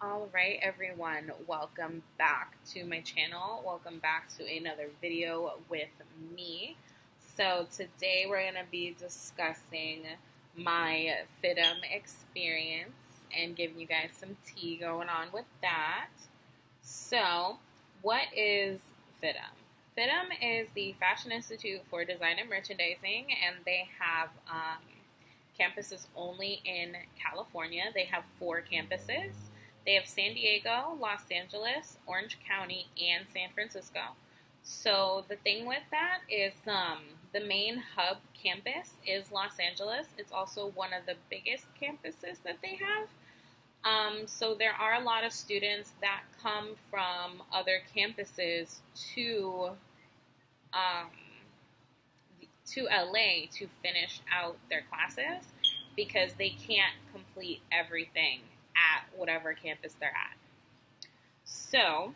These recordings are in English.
All right, everyone, welcome back to my channel. Welcome back to another video with me. So today we're going to be discussing my FIDM experience and giving you guys some tea going on with that. So what is FIDM? FIDM is the Fashion Institute for Design and Merchandising, and they have campuses only in California. They have 4 campuses. They have San Diego, Los Angeles, Orange County, and San Francisco. So the thing with that is the main hub campus is Los Angeles. It's also one of the biggest campuses that they have. So there are a lot of students that come from other campuses to LA to finish out their classes because they can't complete everything at whatever campus they're at. So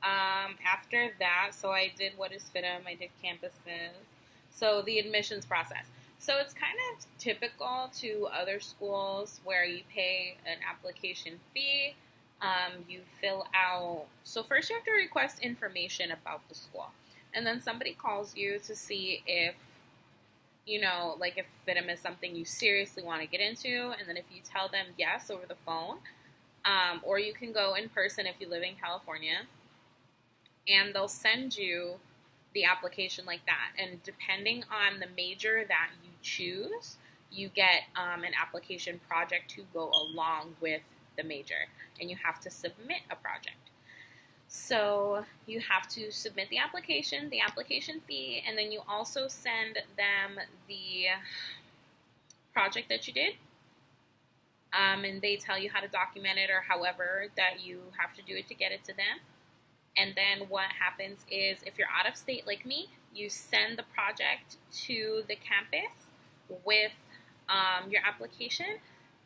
after that, so I did what is FIDM, I did campuses. So the admissions process. So it's kind of typical to other schools where you pay an application fee. You fill out, so first you have to request information about the school. And then somebody calls you to see if, like if FIDM is something you seriously want to get into. And then if you tell them yes over the phone, or you can go in person if you live in California, and they'll send you the application like that. And depending on the major that you choose, you get an application project to go along with the major, and you have to submit a project. So you have to submit the application fee, and then you also send them the project that you did. And they tell you how to document it or however that you have to do it to get it to them. And then what happens is if you're out of state like me, you send the project to the campus with your application,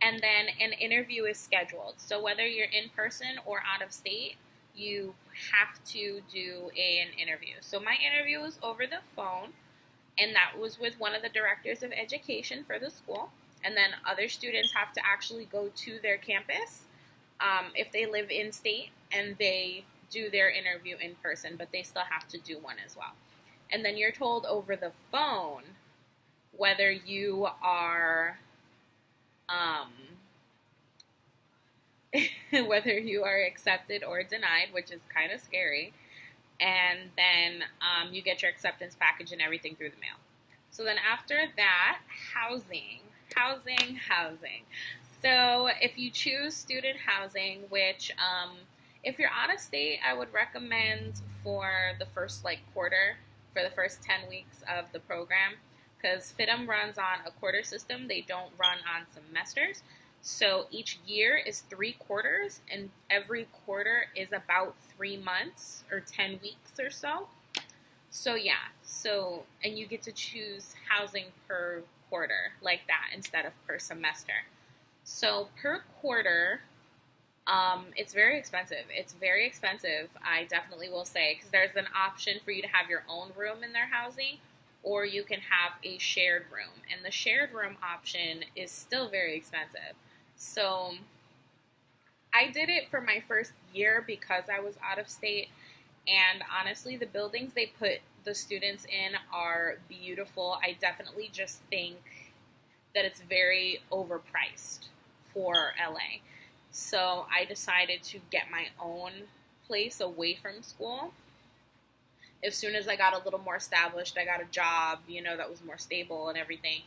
and then an interview is scheduled. So whether you're in person or out of state, you have to do an interview. So my interview was over the phone, and that was with one of the directors of education for the school. And then other students have to actually go to their campus if they live in state, and they do their interview in person, but they still have to do one as well. And then you're told over the phone whether you are whether you are accepted or denied, which is kind of scary. And then you get your acceptance package and everything through the mail. So then after that, housing. So if you choose student housing, which if you're out of state, I would recommend for the first quarter, for the first 10 weeks of the program, because FIDM runs on a quarter system. They don't run on semesters. So each year is 3 quarters, and every quarter is about 3 months or 10 weeks or so. So yeah, and you get to choose housing per quarter like that instead of per semester. So per quarter, it's very expensive. I definitely will say, because there's an option for you to have your own room in their housing, or you can have a shared room. And the shared room option is still very expensive. So I did it for my first year because I was out of state. And honestly, the buildings they put the students in are beautiful. I definitely just think that it's very overpriced for LA. So I decided to get my own place away from school. As soon as I got a little more established, I got a job, that was more stable and everything,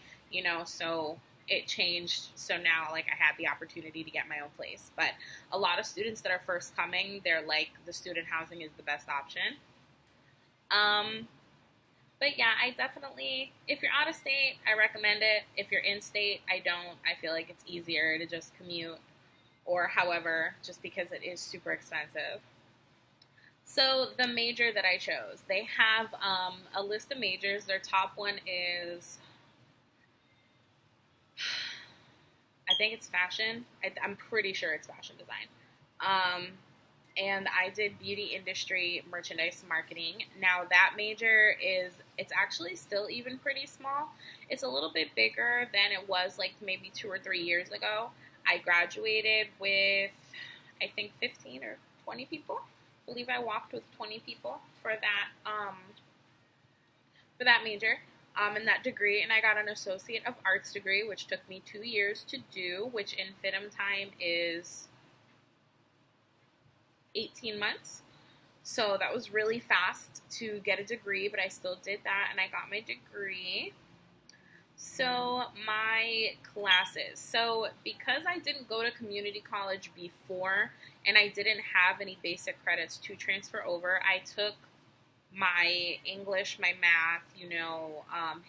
so it changed. So now, I had the opportunity to get my own place. But a lot of students that are first coming, they're like, the student housing is the best option. But yeah, I definitely, if you're out of state, I recommend it. If you're in state, I don't. I feel like it's easier to just commute or however, just because it is super expensive. So the major that I chose, they have a list of majors. Their top one is, I think it's fashion. I'm pretty sure it's fashion design. And I did beauty industry merchandise marketing. Now that major it's actually still even pretty small. It's a little bit bigger than it was maybe 2 or 3 years ago. I graduated with I think 15 or 20 people. I believe I walked with 20 people for that major. In that degree, and I got an Associate of Arts degree, which took me 2 years to do, which in FIDM time is 18 months. So that was really fast to get a degree, but I still did that, and I got my degree. So my classes. So because I didn't go to community college before, and I didn't have any basic credits to transfer over, I took my English, my math,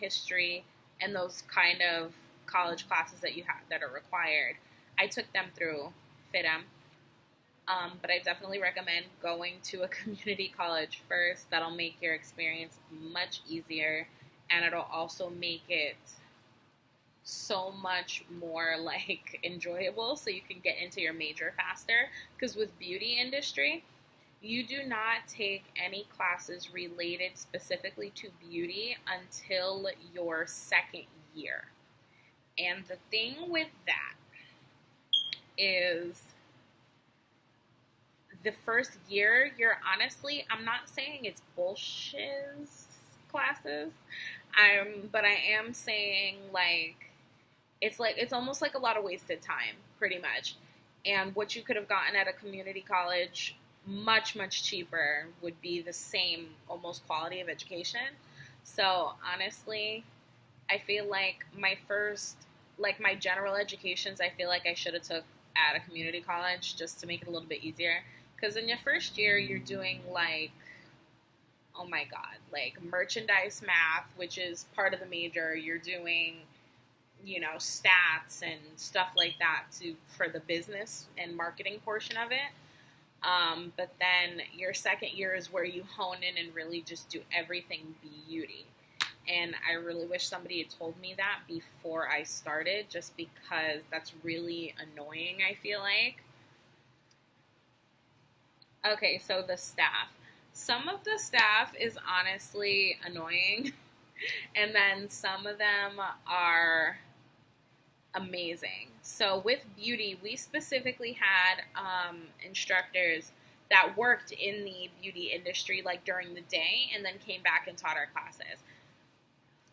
history, and those kind of college classes that you have that are required. I took them through FIDM, but I definitely recommend going to a community college first. That'll make your experience much easier, and it'll also make it so much more enjoyable, so you can get into your major faster. Because with beauty industry, you do not take any classes related specifically to beauty until your second year. And the thing with that is the first year, I'm not saying it's bullshit classes, but I am saying it's almost like a lot of wasted time, pretty much. And what you could have gotten at a community college much, much cheaper would be the same almost quality of education. So honestly, I feel like my general educations, I feel like I should have took at a community college just to make it a little bit easier. Because in your first year, you're doing oh my God, merchandise math, which is part of the major. You're doing, stats and stuff like that for the business and marketing portion of it. But then your second year is where you hone in and really just do everything beauty. And I really wish somebody had told me that before I started, just because that's really annoying, I feel like. Okay, so the staff. Some of the staff is honestly annoying, and then some of them are amazing. So with beauty, we specifically had instructors that worked in the beauty industry during the day and then came back and taught our classes.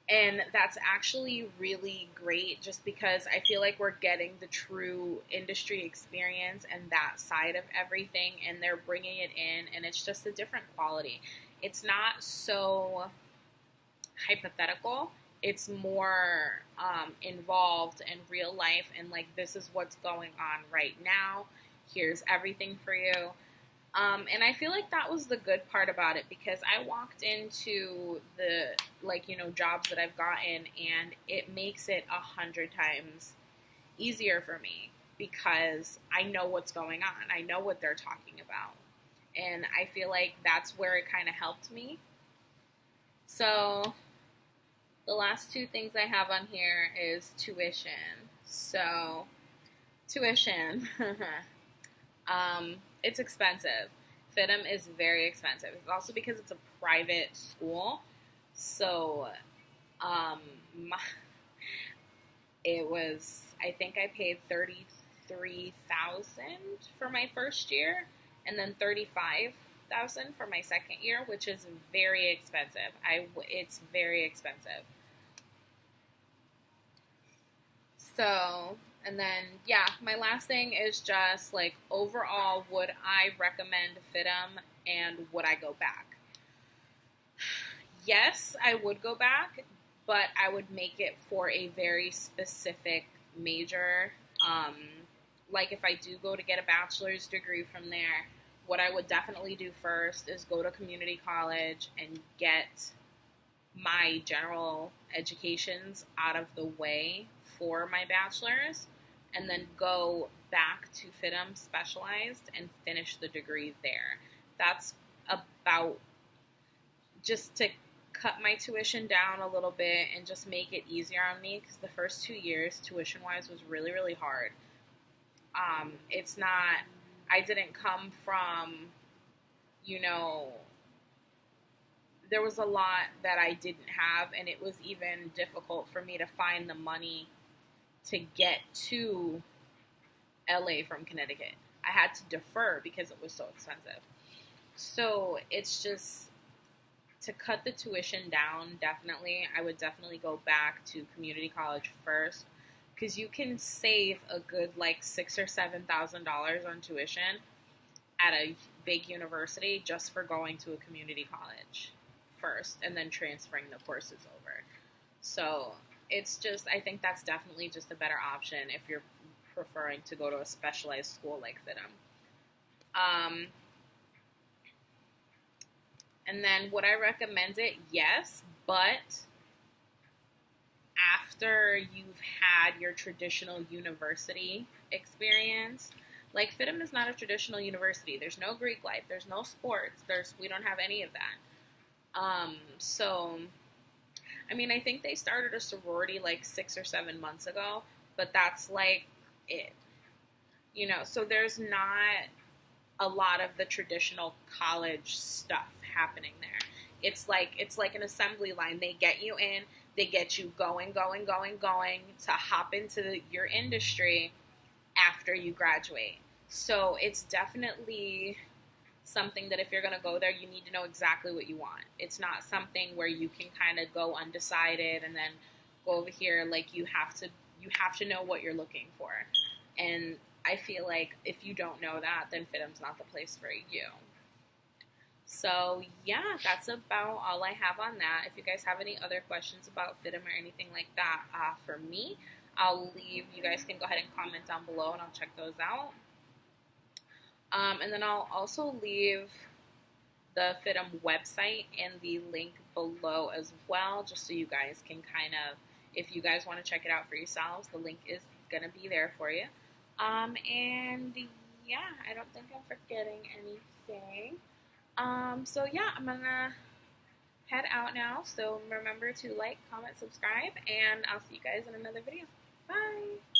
And that's actually really great, just because I feel like we're getting the true industry experience and that side of everything, and they're bringing it in, and it's just a different quality. It's not so hypothetical. It's more involved in real life, and this is what's going on right now. Here's everything for you. And I feel like that was the good part about it, because I walked into the, jobs that I've gotten, and it makes it 100 times easier for me, because I know what's going on. I know what they're talking about. And I feel like that's where it kind of helped me. So the last two things I have on here is tuition. So tuition. It's expensive. FIDM is very expensive. It's also because it's a private school. So, I think I paid $33,000 for my first year, and then $35,000 for my second year, which is very expensive. It's very expensive. So, and then, my last thing is just, overall, would I recommend FIDM, and would I go back? Yes, I would go back, but I would make it for a very specific major. If I do go to get a bachelor's degree from there, what I would definitely do first is go to community college and get my general educations out of the way for my bachelor's, and then go back to FIDM specialized and finish the degree there. That's about just to cut my tuition down a little bit and just make it easier on me, because the first 2 years, tuition-wise, was really, really hard. It's not, I didn't come from, there was a lot that I didn't have, and it was even difficult for me to find the money to get to LA from Connecticut. I had to defer because it was so expensive. So it's just, to cut the tuition down, definitely, I would definitely go back to community college first, because you can save a good like $6,000 or $7,000 on tuition at a big university just for going to a community college first and then transferring the courses over. So it's just, I think that's definitely just a better option if you're preferring to go to a specialized school like FIDM. And then would I recommend it? Yes, but after you've had your traditional university experience, like FIDM is not a traditional university. There's no Greek life. There's no sports. We don't have any of that. So, I mean, I think they started a sorority like 6 or 7 months ago, but that's like it. You know, so there's not a lot of the traditional college stuff happening there. It's like an assembly line. They get you in, they get you going to hop into your industry after you graduate. So it's definitely something that if you're going to go there, you need to know exactly what you want. It's not something where you can kind of go undecided and then go over here. Like you have to know what you're looking for. And I feel like if you don't know that, then FIDM's not the place for you. So yeah, that's about all I have on that. If you guys have any other questions about FIDM or anything like that for me, I'll leave, you guys can go ahead and comment down below and I'll check those out. And then I'll also leave the FIDM website and the link below as well, just so you guys can kind of, if you guys want to check it out for yourselves, the link is going to be there for you. And yeah, I don't think I'm forgetting anything. So yeah, I'm gonna head out now. So remember to like, comment, subscribe, and I'll see you guys in another video. Bye!